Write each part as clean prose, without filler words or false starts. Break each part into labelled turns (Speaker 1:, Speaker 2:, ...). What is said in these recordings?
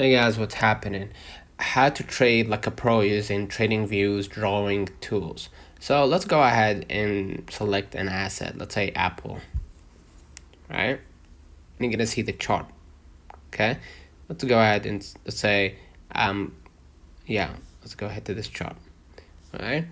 Speaker 1: Hey guys, what's happening? How to trade like a pro using TradingView's drawing tools. So let's go ahead and select an asset. Let's say Apple, right? And you're gonna see the chart. Okay, let's go ahead and let's say, yeah, let's go ahead to this chart. All right.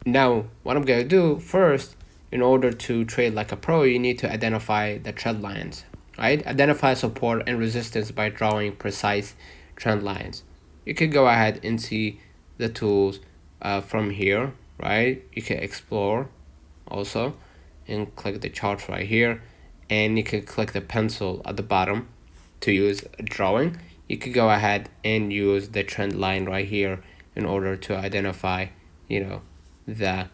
Speaker 1: Now, what I'm gonna do first, in order to trade like a pro, you need to identify the trend lines, right? Identify support and resistance by drawing precise trend lines. You could go ahead and see the tools from here, right? You can explore also and click the chart right here, and you can click the pencil at the bottom to use drawing. You could go ahead and use the trend line right here in order to identify, the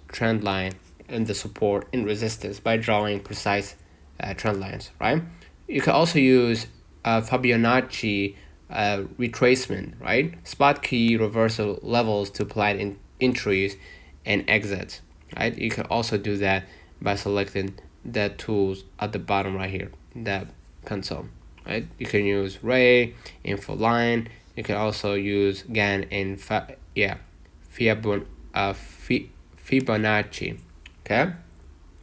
Speaker 1: trend line and the support and resistance by drawing precise trend lines, right? You can also use Fibonacci retracement, right? Spot key reversal levels to plan entries and exits, right? You can also do that by selecting the tools at the bottom right here, that pencil, right? You can use Ray, info line. You can also use GAN and Fibonacci, okay?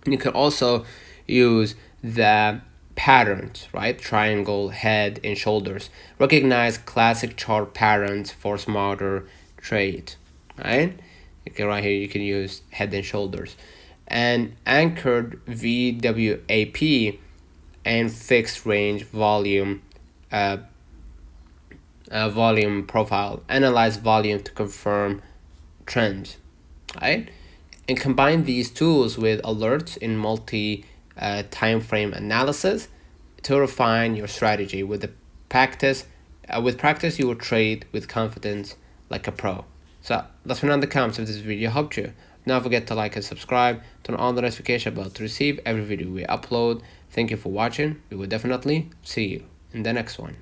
Speaker 1: You can also use the patterns, right? Triangle, head, and shoulders. Recognize classic chart patterns for smarter trade, right? You can right here you can use head and shoulders, and anchored VWAP and fixed range volume volume profile. Analyze volume to confirm trends, right? And combine these tools with alerts in multi time frame analysis to refine your strategy. With practice, you will trade with confidence like a pro. So that's been on the comments if this video helped you. Don't forget to like and subscribe, turn on the notification bell to receive every video we upload. Thank you for watching. We will definitely see you in the next one.